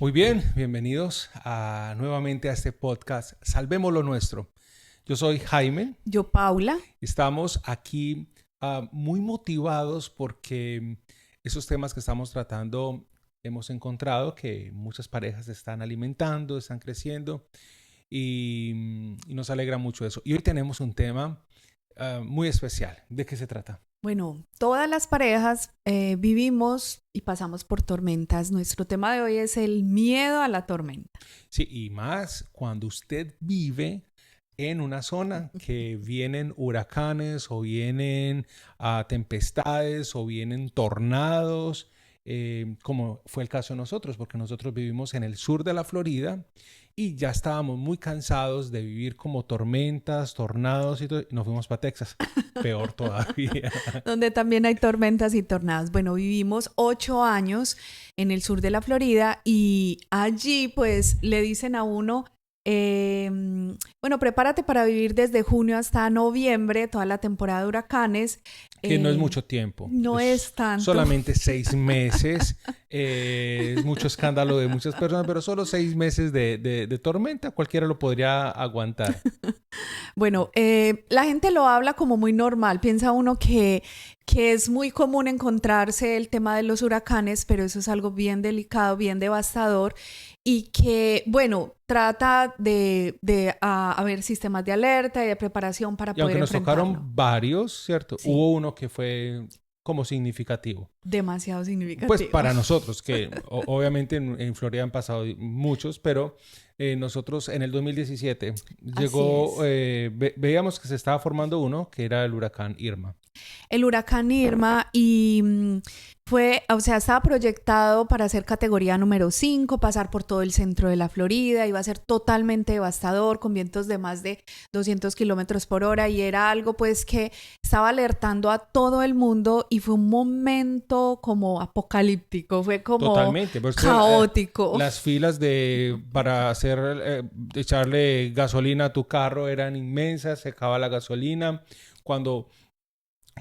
Muy bien, bienvenidos nuevamente a este podcast Salvemos lo Nuestro. Yo soy Jaime. Yo, Paula. Estamos aquí muy motivados porque esos temas que estamos tratando hemos encontrado que muchas parejas se están alimentando, están creciendo y nos alegra mucho eso. Y hoy tenemos un tema muy especial. ¿De qué se trata? Bueno, todas las parejas vivimos y pasamos por tormentas. Nuestro tema de hoy es el miedo a la tormenta. Sí, y más cuando usted vive en una zona que vienen huracanes o vienen tempestades o vienen tornados, como fue el caso de nosotros, porque nosotros vivimos en el sur de la Florida y ya estábamos muy cansados de vivir como tormentas, tornados y todo, y nos fuimos para Texas. Peor todavía. Donde también hay tormentas y tornados. Bueno, vivimos 8 años en el sur de la Florida y allí pues le dicen a uno, bueno, prepárate para vivir desde junio hasta noviembre, toda la temporada de huracanes. Que no es mucho tiempo. No es tanto. Solamente 6 meses. Es mucho escándalo de muchas personas, pero solo 6 meses de tormenta. Cualquiera lo podría aguantar. Bueno, la gente lo habla como muy normal. Piensa uno que es muy común encontrarse el tema de los huracanes, pero eso es algo bien delicado, bien devastador. Y que, bueno, trata de haber sistemas de alerta y de preparación para Y aunque poder nos enfrentarlo. tocaron varios, ¿cierto? Sí. Hubo uno que fue como significativo. Demasiado significativo. Pues para nosotros, que obviamente en Florida han pasado muchos, pero nosotros en el 2017 llegó, veíamos que se estaba formando uno, que era el huracán Irma. El huracán Irma y fue, o sea, estaba proyectado para ser categoría número 5, pasar por todo el centro de la Florida, iba a ser totalmente devastador, con vientos de más de 200 kilómetros por hora y era algo pues que estaba alertando a todo el mundo y fue un momento como apocalíptico, fue como totalmente, caótico. Las filas para echarle gasolina a tu carro eran inmensas, se acaba la gasolina,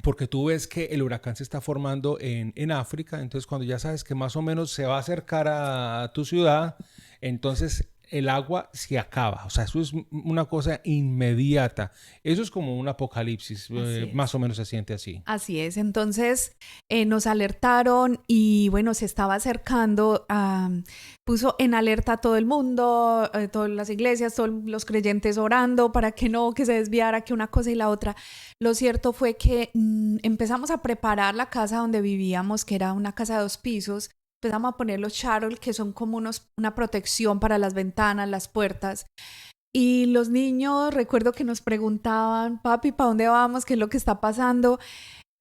porque tú ves que el huracán se está formando en África, entonces cuando ya sabes que más o menos se va a acercar a tu ciudad, entonces el agua se acaba. O sea, eso es una cosa inmediata. Eso es como un apocalipsis, más o menos se siente así. Así es. Entonces nos alertaron y bueno, se estaba acercando, puso en alerta a todo el mundo, todas las iglesias, todos los creyentes orando para que se desviara, que una cosa y la otra. Lo cierto fue que empezamos a preparar la casa donde vivíamos, que era una casa de 2 pisos. Empezamos a poner los charol, que son como una protección para las ventanas, las puertas. Y los niños, recuerdo que nos preguntaban, papi, ¿para dónde vamos? ¿Qué es lo que está pasando?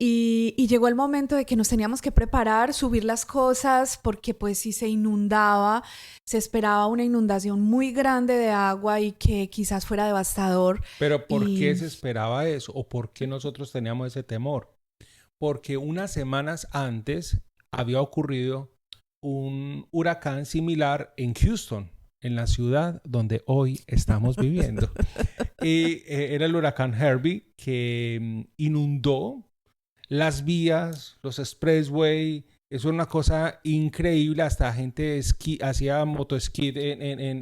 Y llegó el momento de que nos teníamos que preparar, subir las cosas, porque pues si se inundaba, se esperaba una inundación muy grande de agua y que quizás fuera devastador. Pero ¿por qué se esperaba eso? ¿O por qué nosotros teníamos ese temor? Porque unas semanas antes había ocurrido un huracán similar en Houston, en la ciudad donde hoy estamos viviendo. Y era el huracán Herbie que inundó las vías, los expressway. Es una cosa increíble. Hasta gente hacía motoesquí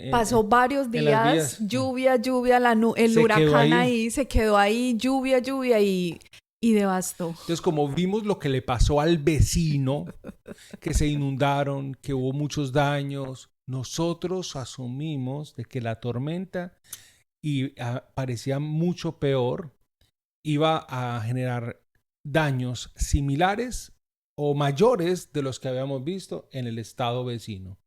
pasó varios días, lluvia, el huracán ahí se quedó ahí, lluvia y devastó. Entonces, como vimos lo que le pasó al vecino, que se inundaron, que hubo muchos daños, nosotros asumimos de que la tormenta parecía mucho peor, iba a generar daños similares o mayores de los que habíamos visto en el estado vecino.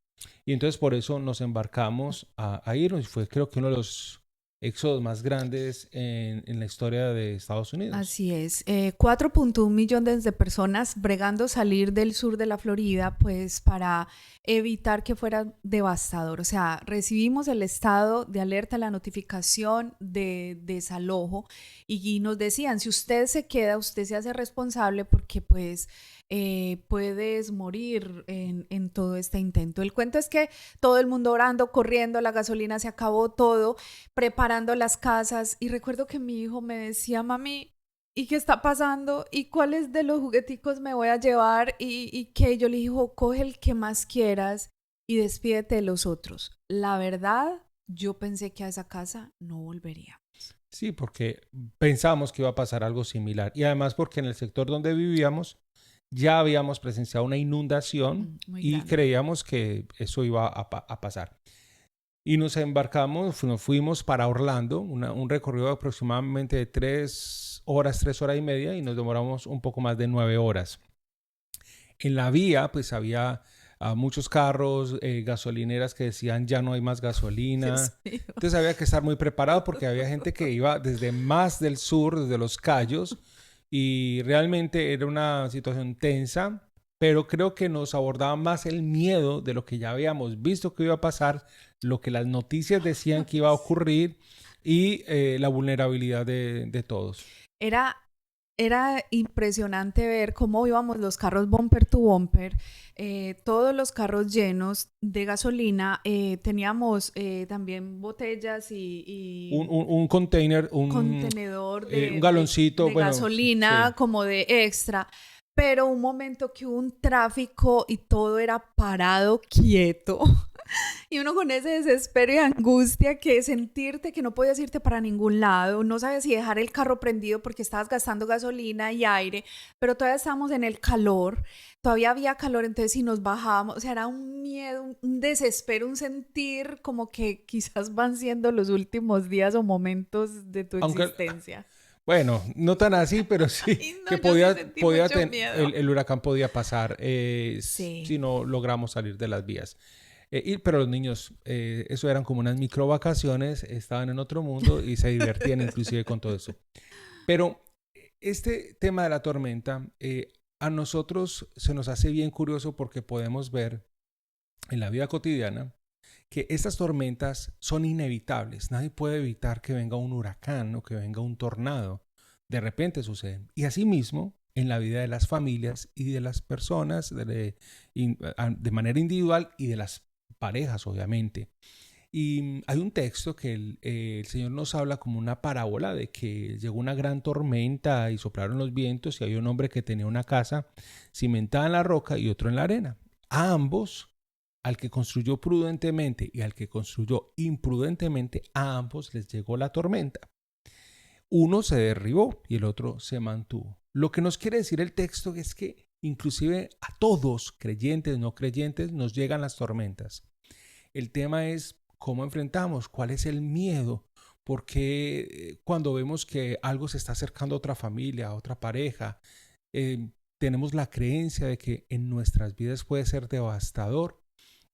Y entonces por eso nos embarcamos a irnos. Fue creo que uno de los éxodos más grandes en la historia de Estados Unidos. Así es. 4.1 millones de personas bregando salir del sur de la Florida pues para evitar que fuera devastador. O sea, recibimos el estado de alerta, la notificación de desalojo y nos decían, si usted se queda, usted se hace responsable porque pues puedes morir en todo este intento. El cuento es que todo el mundo orando, corriendo, la gasolina se acabó, todo, preparando las casas. Y recuerdo que mi hijo me decía, mami, ¿y qué está pasando? ¿Y cuáles de los jugueticos me voy a llevar? Y que yo le dije, coge el que más quieras y despídete de los otros. La verdad, yo pensé que a esa casa no volvería. Sí, porque pensamos que iba a pasar algo similar. Y además porque en el sector donde vivíamos ya habíamos presenciado una inundación Muy y grande. creíamos que eso iba a pasar. Y nos embarcamos, nos fuimos para Orlando, un recorrido de aproximadamente de 3 horas y media, y nos demoramos un poco más de 9 horas. En la vía, pues había muchos carros, gasolineras que decían ya no hay más gasolina. Dios mío. Entonces había que estar muy preparado porque había gente que iba desde más del sur, desde Los Cayos, y realmente era una situación tensa, pero creo que nos abordaba más el miedo de lo que ya habíamos visto que iba a pasar, lo que las noticias decían que iba a ocurrir y la vulnerabilidad de todos. Era impresionante ver cómo íbamos los carros bumper to bumper, todos los carros llenos de gasolina. Teníamos también botellas y Un container, contenedor un galoncito, de bueno, gasolina sí. como de extra. Pero un momento que hubo un tráfico y todo era parado, quieto. Y uno con ese desespero y angustia que sentirte que no podías irte para ningún lado, no sabías si dejar el carro prendido porque estabas gastando gasolina y aire, pero todavía estábamos en el calor, todavía había calor, entonces si nos bajábamos, o sea, era un miedo, un desespero, un sentir como que quizás van siendo los últimos días o momentos de tu Aunque, existencia. bueno, no tan así, pero sí, Ay, no, que yo sí sentí mucho miedo. el huracán podía pasar Sí. si no logramos salir de las vías. Pero los niños, eso eran como unas micro vacaciones, estaban en otro mundo y se divertían inclusive con todo eso. Pero este tema de la tormenta, a nosotros se nos hace bien curioso porque podemos ver en la vida cotidiana que estas tormentas son inevitables. Nadie puede evitar que venga un huracán o que venga un tornado. De repente suceden. Y asimismo, en la vida de las familias y de las personas de manera individual y de las parejas, obviamente. Y hay un texto que el Señor nos habla como una parábola de que llegó una gran tormenta y soplaron los vientos y había un hombre que tenía una casa cimentada en la roca y otro en la arena. A ambos, al que construyó prudentemente y al que construyó imprudentemente, a ambos les llegó la tormenta. Uno se derribó y el otro se mantuvo. Lo que nos quiere decir el texto es que inclusive a todos, creyentes, no creyentes, nos llegan las tormentas. El tema es cómo enfrentamos, cuál es el miedo, porque cuando vemos que algo se está acercando a otra familia, a otra pareja, tenemos la creencia de que en nuestras vidas puede ser devastador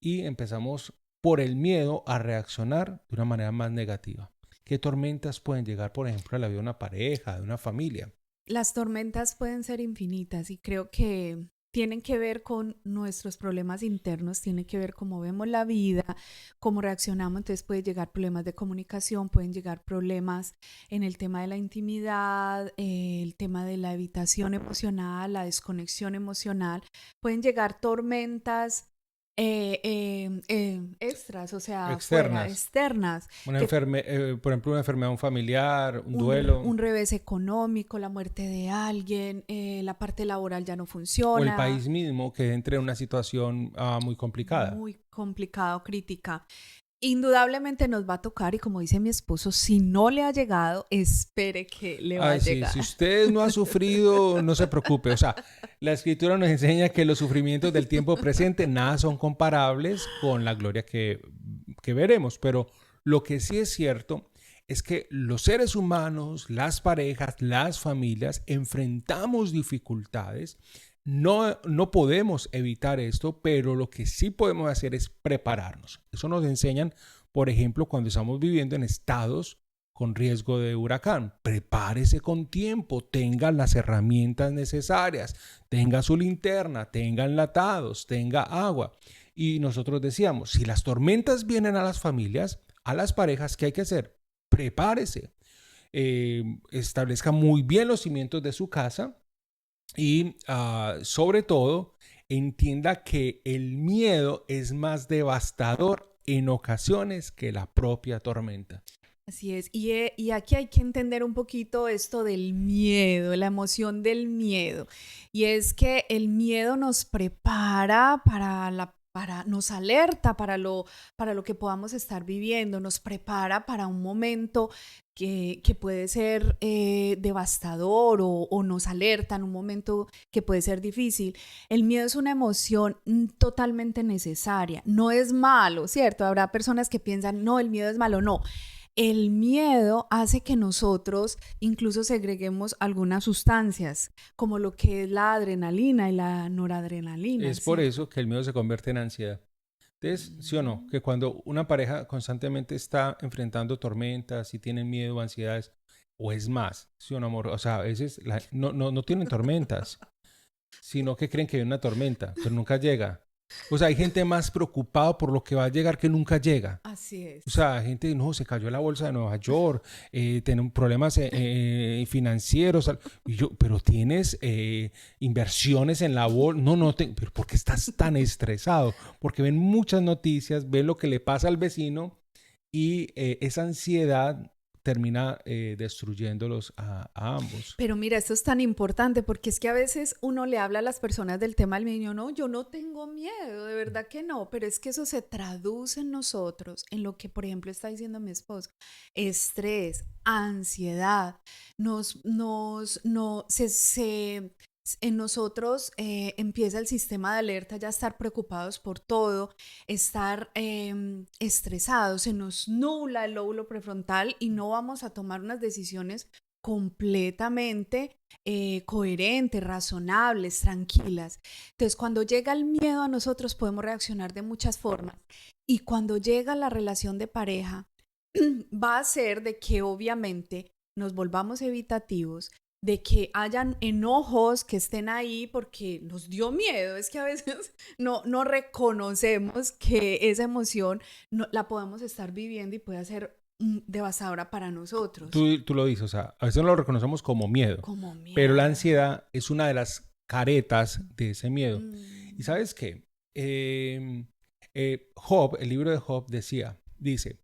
y empezamos por el miedo a reaccionar de una manera más negativa. ¿Qué tormentas pueden llegar, por ejemplo, a la vida de una pareja, de una familia? Las tormentas pueden ser infinitas y creo que tienen que ver con nuestros problemas internos, tienen que ver cómo vemos la vida, cómo reaccionamos. Entonces puede llegar problemas de comunicación, pueden llegar problemas en el tema de la intimidad, el tema de la evitación emocional, la desconexión emocional. Pueden llegar tormentas extras, o sea, fuera, Externas. externas. Que Por ejemplo, una enfermedad un familiar, un duelo, un revés económico, la muerte de alguien, la parte laboral ya no o el funciona, país mismo que entre en una situación muy complicada. muy complicado, crítica. Indudablemente nos va a tocar y como dice mi esposo, si no le ha llegado, espere que le va a Ay, sí, llegar. si usted no ha sufrido, no se preocupe. O sea, la escritura nos enseña que los sufrimientos del tiempo presente nada son comparables con la gloria que veremos. Pero lo que sí es cierto es que los seres humanos, las parejas, las familias, enfrentamos dificultades. No podemos evitar esto, pero lo que sí podemos hacer es prepararnos. Eso nos enseñan, por ejemplo, cuando estamos viviendo en estados con riesgo de huracán. Prepárese con tiempo, tenga las herramientas necesarias, tenga su linterna, tenga enlatados, tenga agua. Y nosotros decíamos, si las tormentas vienen a las familias, a las parejas, ¿qué hay que hacer? Prepárese, establezca muy bien los cimientos de su casa y sobre todo entienda que el miedo es más devastador en ocasiones que la propia tormenta. Así es, y aquí hay que entender un poquito esto del miedo, la emoción del miedo. Y es que el miedo nos prepara para nos alerta para lo que podamos estar viviendo, nos prepara para un momento que puede ser devastador o nos alerta en un momento que puede ser difícil. El miedo es una emoción totalmente necesaria, no es malo, ¿cierto? Habrá personas que piensan, no, el miedo es malo, no. El miedo hace que nosotros incluso segreguemos algunas sustancias, como lo que es la adrenalina y la noradrenalina. Es por eso que el miedo se convierte en ansiedad. Entonces, ¿sí o no? Que cuando una pareja constantemente está enfrentando tormentas y tienen miedo, ansiedades, o es más, ¿sí o no, amor? O sea, a veces no tienen tormentas, sino que creen que hay una tormenta, pero nunca llega. O sea, hay gente más preocupada por lo que va a llegar que nunca llega. Así es. O sea, gente, no, se cayó la bolsa de Nueva York, tienen problemas financieros, pero tienes inversiones en la bolsa. Pero ¿por qué estás tan estresado? Porque ven muchas noticias, ven lo que le pasa al vecino y esa ansiedad termina destruyéndolos a ambos. Pero mira, esto es tan importante porque es que a veces uno le habla a las personas del tema del miedo, no, yo no tengo miedo, de verdad que no, pero es que eso se traduce en nosotros, en lo que por ejemplo está diciendo mi esposo, estrés, ansiedad, en nosotros empieza el sistema de alerta ya a estar preocupados por todo, estar estresados, se nos nubla el lóbulo prefrontal y no vamos a tomar unas decisiones completamente coherentes, razonables, tranquilas. Entonces, cuando llega el miedo a nosotros podemos reaccionar de muchas formas y cuando llega la relación de pareja va a ser de que obviamente nos volvamos evitativos, de que hayan enojos que estén ahí porque nos dio miedo. Es que a veces no reconocemos que esa emoción la podemos estar viviendo y puede ser devastadora para nosotros. Tú lo dices, o sea, a veces no lo reconocemos como miedo, pero la ansiedad es una de las caretas de ese miedo. ¿Y sabes qué? Job, el libro de Job dice,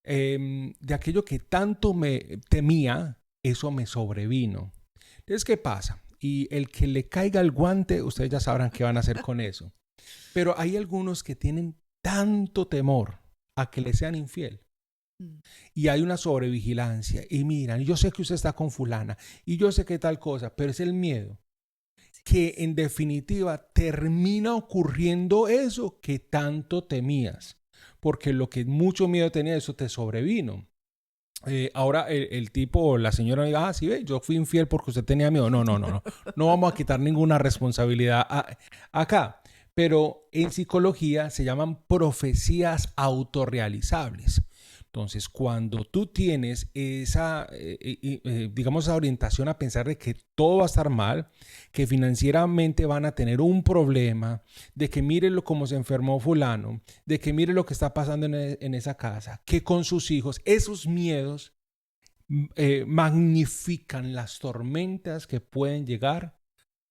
de aquello que tanto me temía, eso me sobrevino. Entonces, ¿qué pasa? Y el que le caiga el guante, ustedes ya sabrán qué van a hacer con eso. Pero hay algunos que tienen tanto temor a que le sean infiel. Y hay una sobrevigilancia. Y miran, yo sé que usted está con fulana. Y yo sé que tal cosa. Pero es el miedo. Que en definitiva termina ocurriendo eso que tanto temías. Porque lo que mucho miedo tenía, eso te sobrevino. Ahora el tipo o la señora diga, sí, ve, yo fui infiel porque usted tenía miedo. No vamos a quitar ninguna responsabilidad acá. Pero en psicología se llaman profecías autorrealizables. Entonces, cuando tú tienes esa, digamos, esa orientación a pensar de que todo va a estar mal, que financieramente van a tener un problema, de que mírenlo cómo se enfermó fulano, de que mire lo que está pasando en esa casa, que con sus hijos, esos miedos magnifican las tormentas que pueden llegar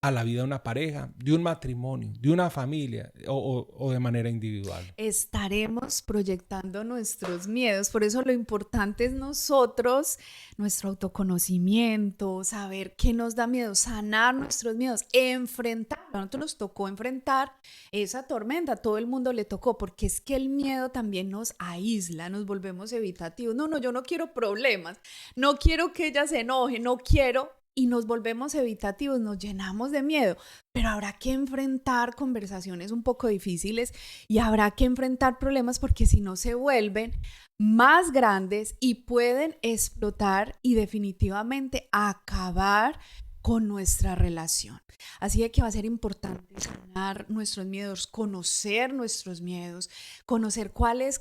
a la vida de una pareja, de un matrimonio, de una familia o de manera individual. Estaremos proyectando nuestros miedos, por eso lo importante es nosotros, nuestro autoconocimiento, saber qué nos da miedo, sanar nuestros miedos, enfrentar. A nosotros nos tocó enfrentar esa tormenta, a todo el mundo le tocó, porque es que el miedo también nos aísla, nos volvemos evitativos. No, yo no quiero problemas, no quiero que ella se enoje, no quiero... Y nos volvemos evitativos, nos llenamos de miedo, pero habrá que enfrentar conversaciones un poco difíciles y habrá que enfrentar problemas porque si no se vuelven más grandes y pueden explotar y definitivamente acabar con nuestra relación. Así que va a ser importante sanar nuestros miedos, conocer nuestros miedos, conocer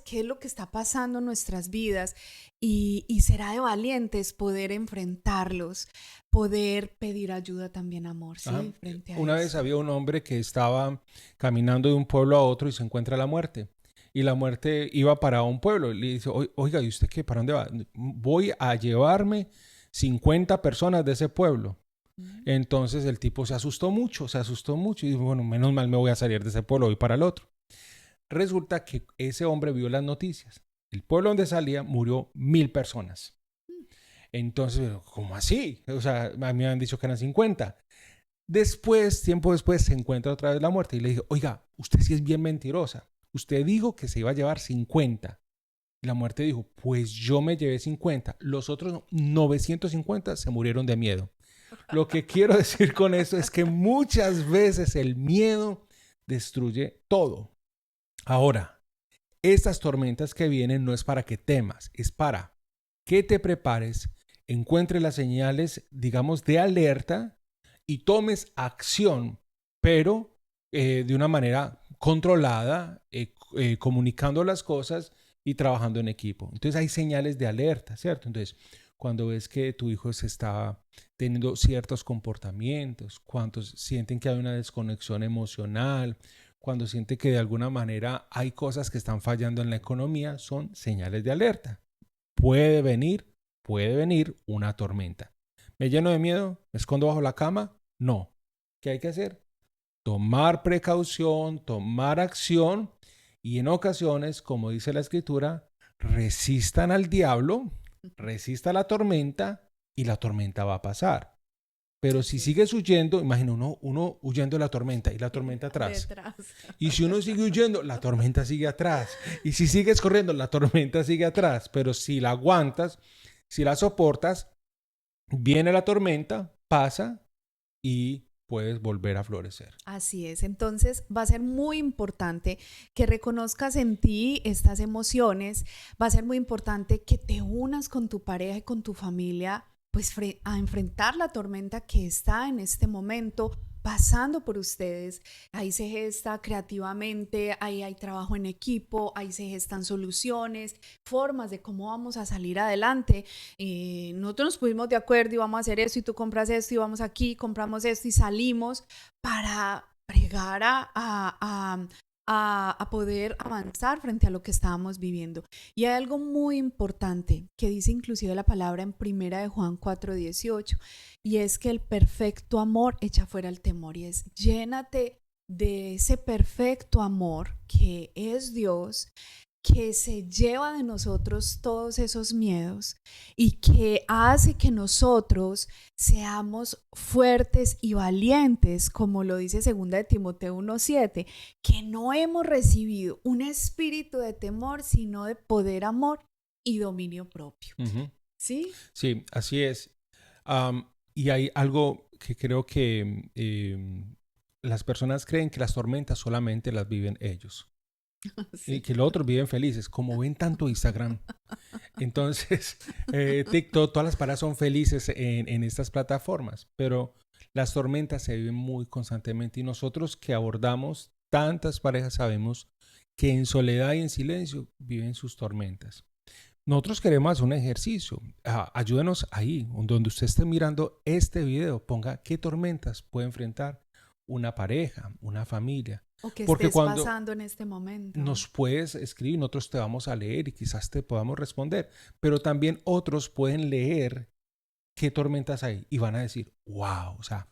qué es lo que está pasando en nuestras vidas y será de valientes poder enfrentarlos, poder pedir ayuda también, amor, ¿sí? Frente a una vez había un hombre que estaba caminando de un pueblo a otro y se encuentra la muerte. Y la muerte iba para un pueblo. Le dice, oiga, ¿y usted qué? ¿Para dónde va? Voy a llevarme 50 personas de ese pueblo. Entonces el tipo se asustó mucho y dijo, bueno, menos mal me voy a salir de ese pueblo, voy para el otro. Resulta que ese hombre vio las noticias. El pueblo donde salía murió 1,000 personas. Entonces, ¿cómo así? O sea, a mí me han dicho que eran 50. Después, tiempo después, se encuentra otra vez la muerte y le dije, oiga, usted sí es bien mentirosa. Usted dijo que se iba a llevar 50. Y la muerte dijo, pues yo me llevé 50. Los otros 950 se murieron de miedo. Lo que quiero decir con esto es que muchas veces el miedo destruye todo. Ahora, estas tormentas que vienen no es para que temas, es para que te prepares, encuentres las señales, digamos, de alerta y tomes acción, pero de una manera controlada, comunicando las cosas y trabajando en equipo. Entonces hay señales de alerta, ¿cierto? Entonces, cuando ves que tu hijo se está teniendo ciertos comportamientos, cuando sienten que hay una desconexión emocional, cuando sienten que de alguna manera hay cosas que están fallando en la economía, son señales de alerta. Puede venir una tormenta. ¿Me lleno de miedo? ¿Me escondo bajo la cama? No. ¿Qué hay que hacer? Tomar precaución, tomar acción y en ocasiones, como dice la Escritura, resistan al diablo, resista la tormenta y la tormenta va a pasar. Pero si sigues huyendo, imagina uno huyendo de la tormenta y la tormenta atrás. Y si uno sigue huyendo, la tormenta sigue atrás. Y si sigues corriendo, la tormenta sigue atrás. Pero si la aguantas, si la soportas, viene la tormenta, pasa y puedes volver a florecer. Así es. Entonces va a ser muy importante que reconozcas en ti estas emociones. Va a ser muy importante que te unas con tu pareja y con tu familia, pues a enfrentar la tormenta que está en este momento pasando por ustedes. Ahí se gesta creativamente, ahí hay trabajo en equipo, ahí se gestan soluciones, formas de cómo vamos a salir adelante. Nosotros nos pusimos de acuerdo y vamos a hacer esto y tú compras esto y vamos aquí, compramos esto y salimos para llegar a poder avanzar frente a lo que estábamos viviendo. Y hay algo muy importante que dice inclusive la palabra en 1 de Juan 4:18, y es que el perfecto amor echa fuera el temor, y es llénate de ese perfecto amor que es Dios, que se lleva de nosotros todos esos miedos y que hace que nosotros seamos fuertes y valientes, como lo dice 2 de Timoteo 1:7, que no hemos recibido un espíritu de temor, sino de poder, amor y dominio propio. Uh-huh. ¿Sí? Sí, así es. Y hay algo que creo que las personas creen que las tormentas solamente las viven ellos. Sí. Y que los otros viven felices, como ven tanto Instagram. Entonces, TikTok, todas las parejas son felices en estas plataformas, pero las tormentas se viven muy constantemente y nosotros que abordamos tantas parejas sabemos que en soledad y en silencio viven sus tormentas. Nosotros queremos hacer un ejercicio. Ayúdenos ahí, donde usted esté mirando este video, ponga qué tormentas puede enfrentar una pareja, una familia. O que porque estés cuando pasando en este momento. Nos puedes escribir, nosotros te vamos a leer y quizás te podamos responder, pero también otros pueden leer qué tormentas hay y van a decir, wow, o sea,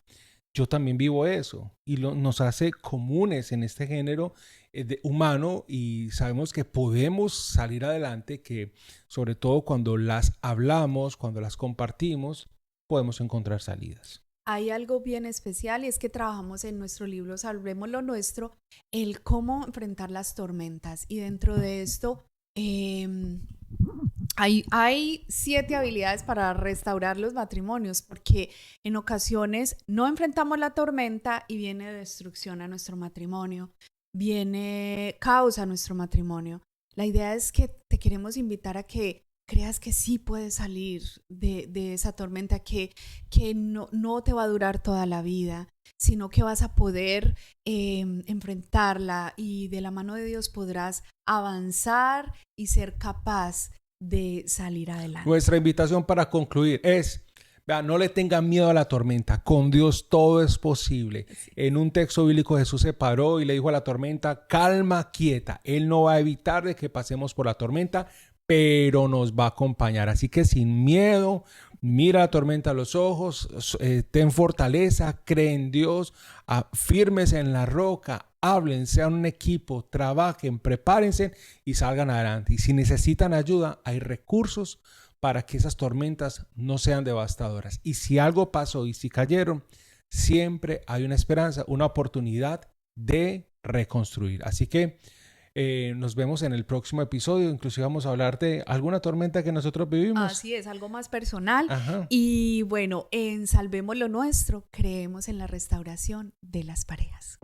yo también vivo eso y nos hace comunes en este género humano y sabemos que podemos salir adelante, que sobre todo cuando las hablamos, cuando las compartimos, podemos encontrar salidas. Hay algo bien especial y es que trabajamos en nuestro libro Salvemos lo Nuestro, el cómo enfrentar las tormentas. Y dentro de esto hay 7 habilidades para restaurar los matrimonios, porque en ocasiones no enfrentamos la tormenta y viene destrucción a nuestro matrimonio, viene caos a nuestro matrimonio. La idea es que te queremos invitar a que creas que sí puedes salir de esa tormenta, que no te va a durar toda la vida, sino que vas a poder enfrentarla y de la mano de Dios podrás avanzar y ser capaz de salir adelante. Nuestra invitación para concluir es, no le tengan miedo a la tormenta, con Dios todo es posible. Sí. En un texto bíblico Jesús se paró y le dijo a la tormenta, calma, quieta. Él no va a evitar de que pasemos por la tormenta, pero nos va a acompañar. Así que sin miedo, mira la tormenta a los ojos, ten fortaleza, cree en Dios, afírmese en la roca, hablen, sean un equipo, trabajen, prepárense y salgan adelante. Y si necesitan ayuda, hay recursos para que esas tormentas no sean devastadoras. Y si algo pasó y si cayeron, siempre hay una esperanza, una oportunidad de reconstruir. Así que nos vemos en el próximo episodio. Inclusive vamos a hablar de alguna tormenta que nosotros vivimos. Así es, algo más personal. Ajá. Y bueno, en Salvemos lo Nuestro creemos en la restauración de las parejas.